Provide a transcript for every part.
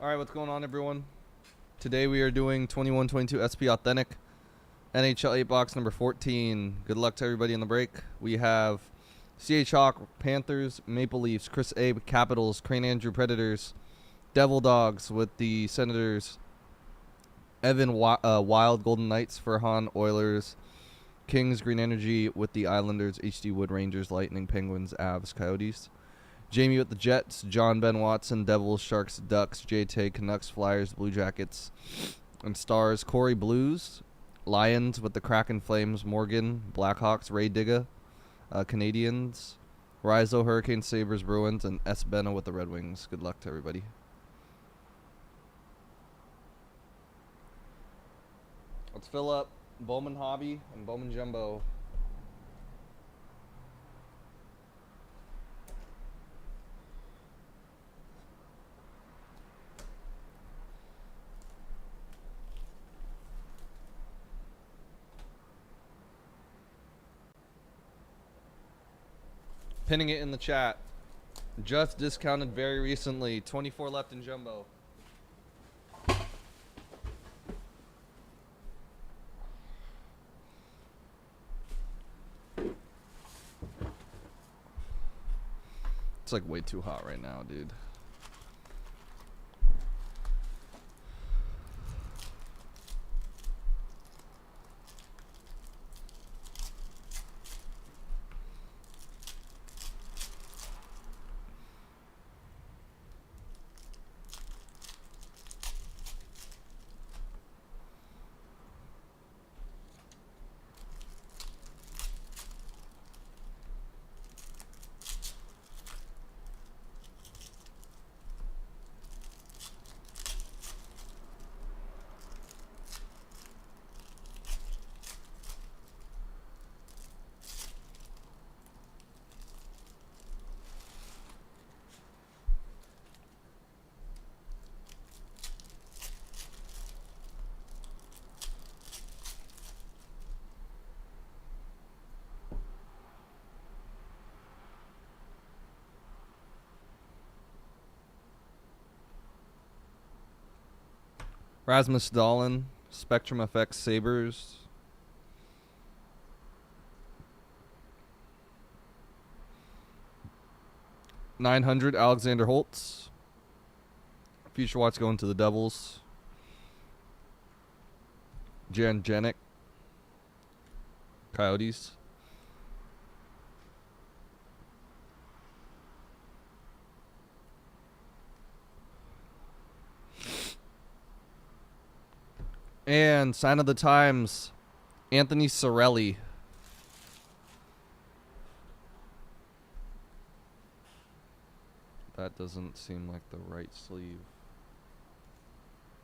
Alright, what's going on, everyone? Today we are doing 21-22 Sp Authentic NHL 8 box number 14. Good luck to everybody in the break. We have CH Hawk, Panthers, Maple Leafs, Chris Abe, Capitals, Crane Andrew, Predators, Devil Dogs with the Senators, Evan Wild, Golden Knights, Furhan, Oilers, Kings, Green Energy with the Islanders, HD Wood, Rangers, Lightning, Penguins, Avs, Coyotes, Jamie with the Jets, John Ben Watson, Devils, Sharks, Ducks, JT, Canucks, Flyers, Blue Jackets, and Stars, Corey Blues, Lions with the Kraken, Flames, Morgan, Blackhawks, Ray Digga, Canadians, Rizzo, Hurricanes, Sabres, Bruins, and S. Benna with the Red Wings. Good luck to everybody. Let's fill up Bowman Hobby and Bowman Jumbo. Pinning it in the chat. Just discounted very recently. 24 left in Jumbo. It's like way too hot right now, dude. Rasmus Dahlin, Spectrum FX, Sabres. $900, Alexander Holtz. Future Watch going to the Devils. Jan Janik, Coyotes. And sign of the times, Anthony Cirelli. That doesn't seem like the right sleeve.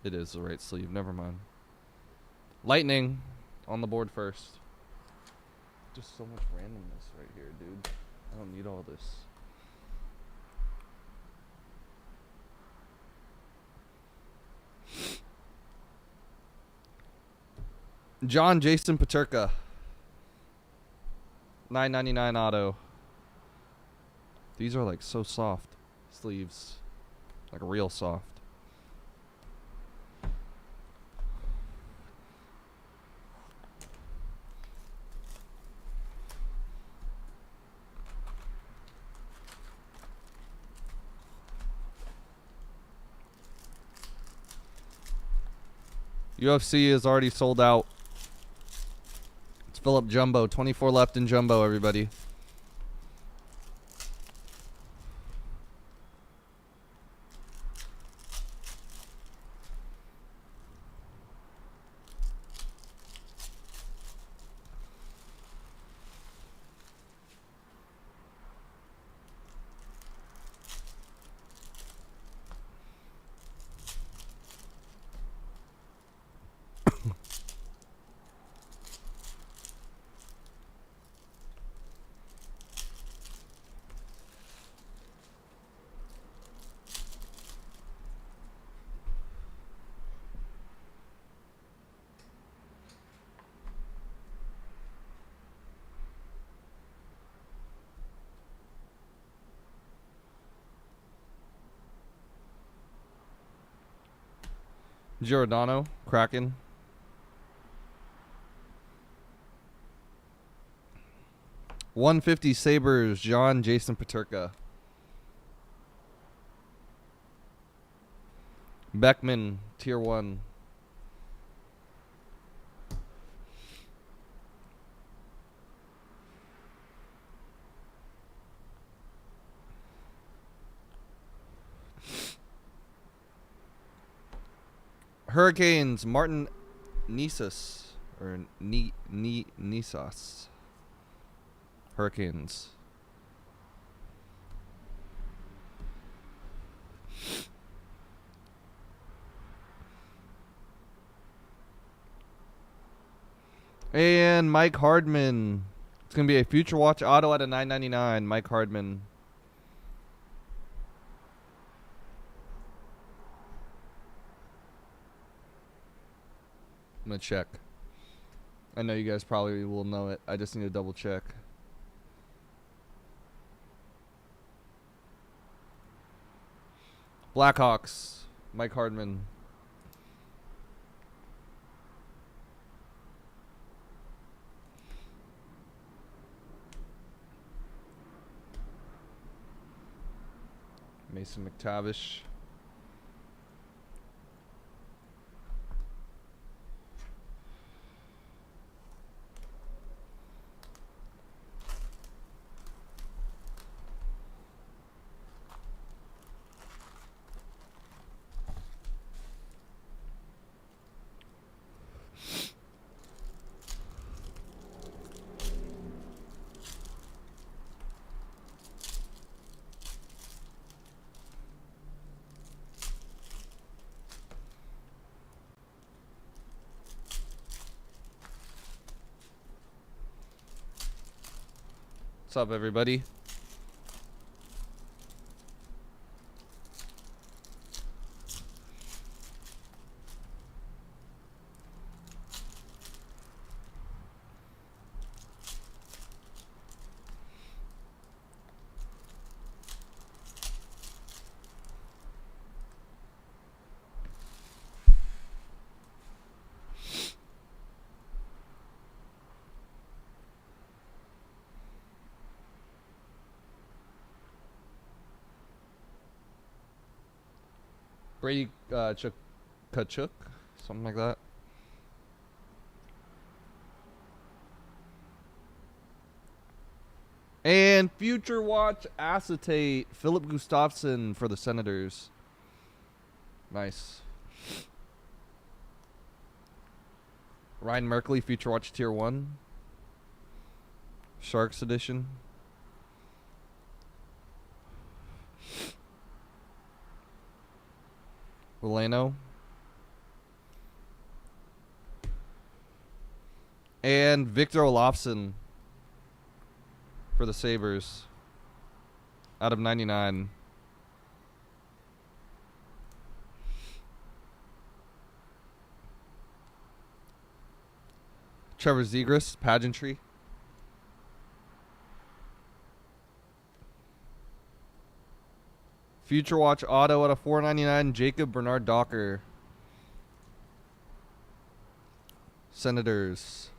It is the right sleeve. Never mind. Lightning on the board first. Just so much randomness right here, dude. I don't need all this. John Jason Paterka. $9.99 auto. These are like so soft. Sleeves. Like real soft. UFC is already sold out. Let's fill up Jumbo. 24 left in Jumbo, everybody. Giordano, Kraken. $150 Sabres, John Jason Paterka. Beckman, Tier 1. Hurricanes, Martin Nisos. Or Nisos. Hurricanes. And Mike Hardman. It's going to be a Future Watch auto at a $9.99. Mike Hardman. I'm going to check. I know you guys probably will know it. I just need to double check. Blackhawks, Mike Hardman. Mason McTavish. What's up, everybody? Brady Kachuk, something like that. And Future Watch Acetate, Philip Gustafsson for the Senators. Nice. Ryan Merkley, Future Watch Tier 1. Sharks Edition. Leno. And Victor Olofsson for the Sabres out of 99. Trevor Zegras, Pageantry. Future Watch auto at a $4.99. Jacob Bernard Docker. Senators.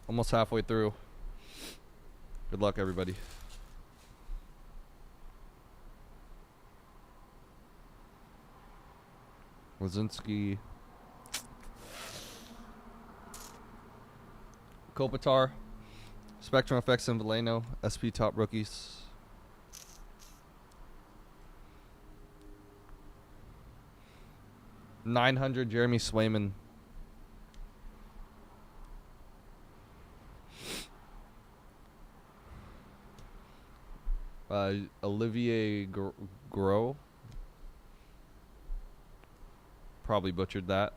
Almost halfway through. Good luck, everybody. Wazinski. Kopitar. Spectrum Effects and Valeno. SP top rookies. $900 Jeremy Swayman. Olivier Gros. Probably butchered that.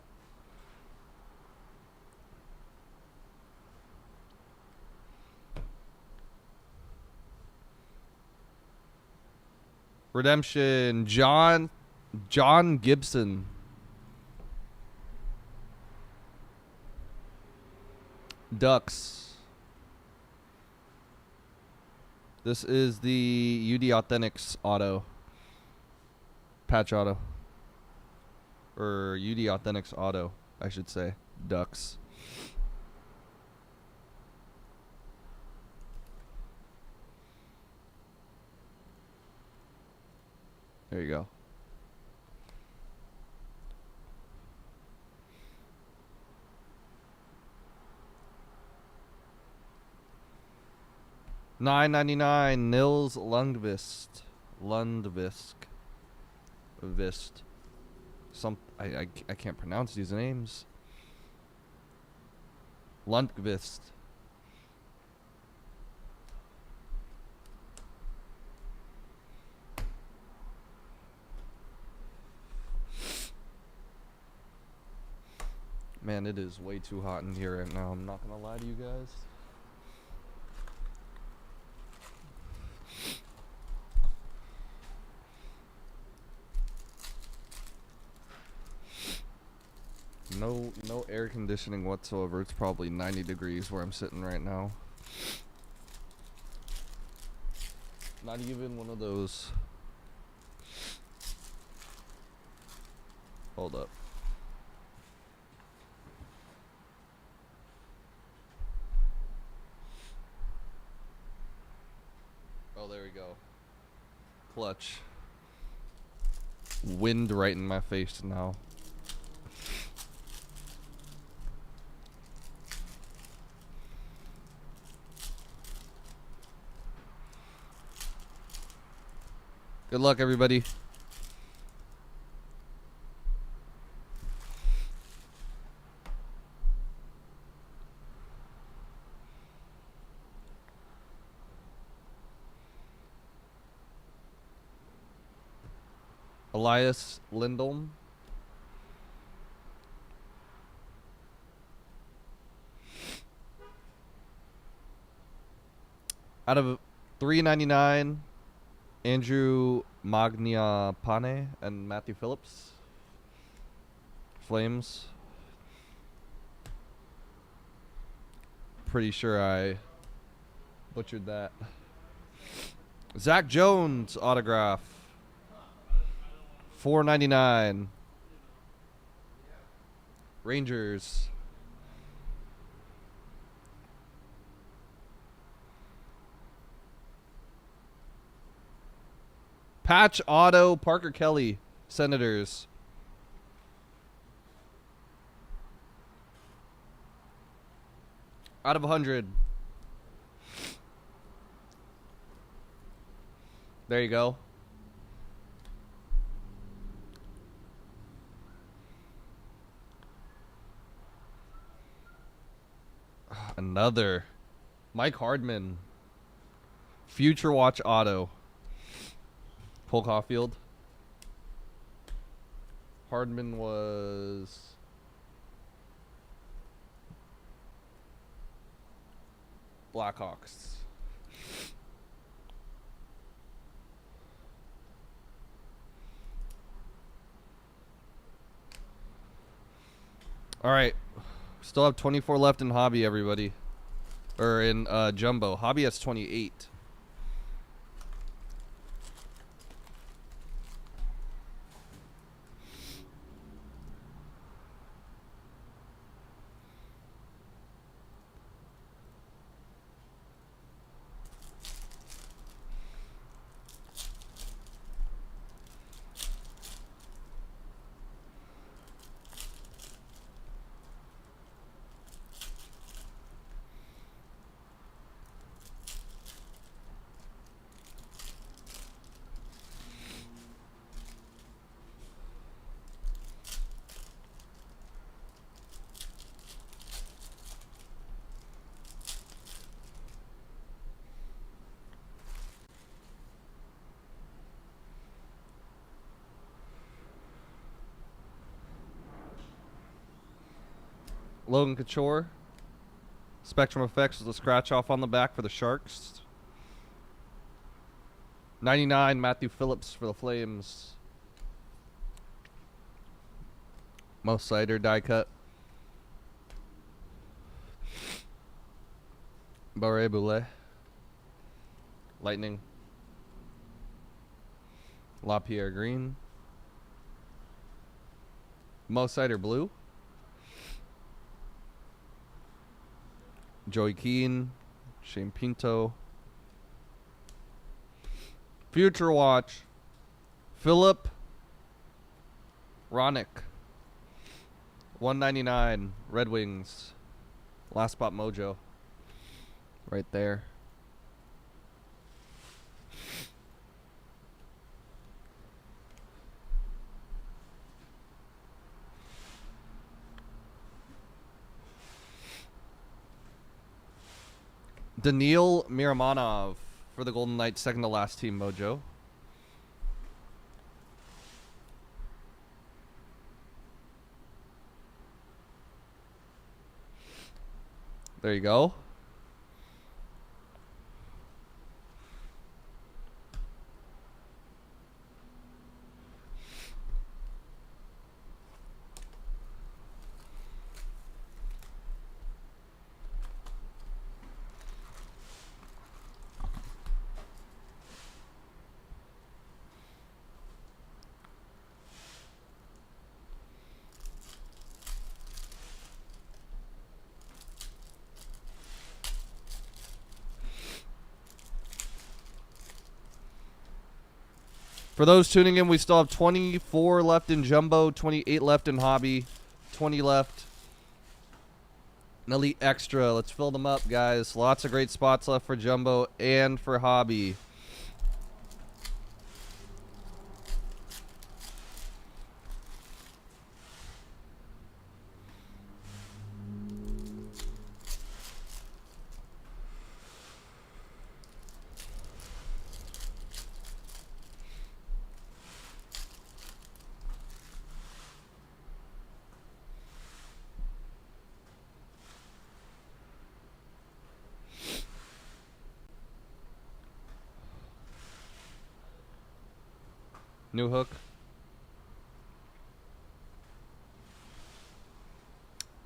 Redemption. John Gibson. Ducks. This is the UD Authentics auto. Patch auto. Or UD Authentics auto, I should say. Ducks. There you go. $9.99 Nils Lundqvist. Vist. I can't pronounce these names. Lundqvist. Man, it is way too hot in here right now. I'm not gonna lie to you guys. No air conditioning whatsoever. It's probably 90 degrees where I'm sitting right now. Not even one of those. Hold up. Oh, there we go. Clutch. Wind right in my face now. Good luck, everybody. Elias Lindholm. Out of $3.99, Andrew Magniapane and Matthew Phillips. Flames. Pretty sure I butchered that. Zach Jones autograph. $4.99. Rangers. Patch auto Parker Kelly, Senators. Out of 100. There you go. Another. Mike Hardman. Future Watch auto. Cole Caulfield. Hardman was Blackhawks. All right. Still have 24 left in hobby, everybody. Or in jumbo. Hobby has 28. Logan Couture. Spectrum Effects with a scratch off on the back for the Sharks. 99, Matthew Phillips for the Flames. Mo Sider die cut. Barre Boulet. Lightning. LaPierre Green. Mo Sider Blue. Joey Keane. Shane Pinto. Future Watch. Philip Ronick. 199 Red Wings. Last spot mojo. Right there. Daniil Miramanov for the Golden Knights, second to last team mojo. There you go. For those tuning in, we still have 24 left in Jumbo, 28 left in Hobby, 20 left in Elite Extra. Let's fill them up, guys. Lots of great spots left for Jumbo and for Hobby. New Hook.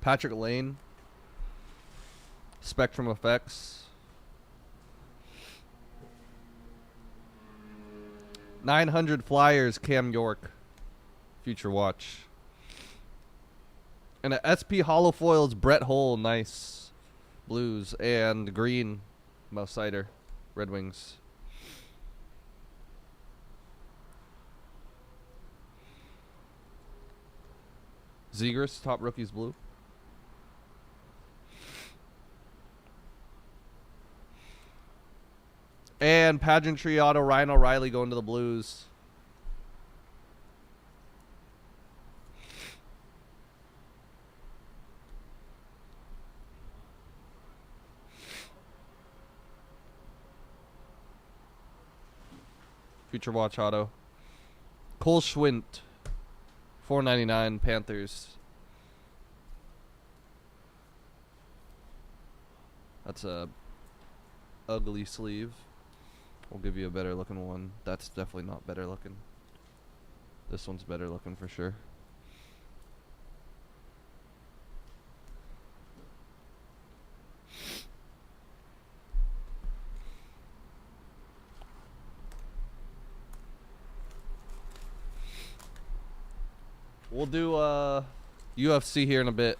Patrick Lane. Spectrum Effects. 900 Flyers, Cam York. Future Watch. And a SP Hollow Foils, Brett Hull, nice. Blues. And green, Mo Sider, Red Wings. Zegras, top rookies blue. And pageantry auto Ryan O'Reilly going to the Blues. Future Watch auto. Cole Schwint. $4.99 Panthers. That's a ugly sleeve. We'll give you a better looking one. That's definitely not better looking. This one's better looking for sure. We'll do UFC here in a bit.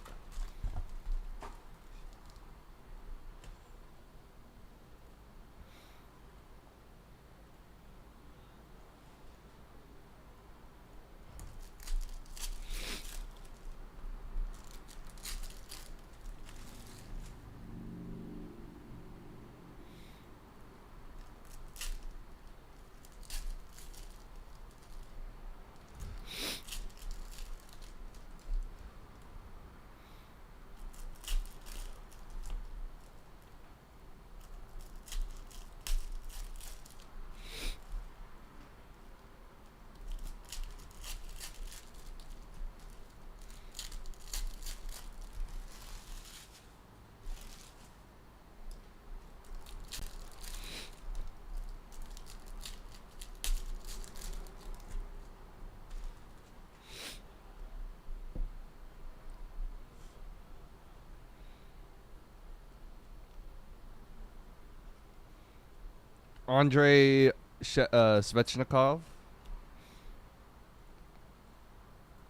Andrei Svechnikov.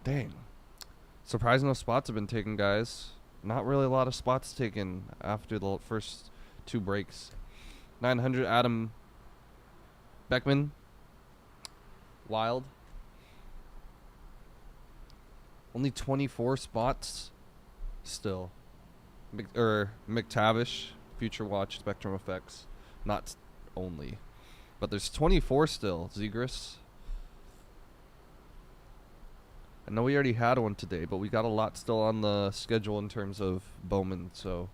Dang. Surprised no spots have been taken, guys. Not really a lot of spots taken after the first two breaks. 900 Adam Beckman. Wild. Only 24 spots still. McTavish, Future Watch, Spectrum Effects. Not only. But there's 24 still. Zegras. I know we already had one today, but we got a lot still on the schedule in terms of Bowman, so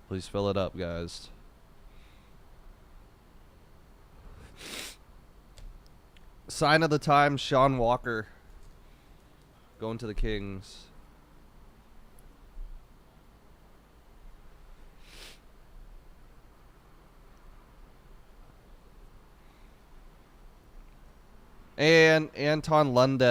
please fill it up, guys. Sign of the time, Sean Walker. Going to the Kings. And Anton Lundell.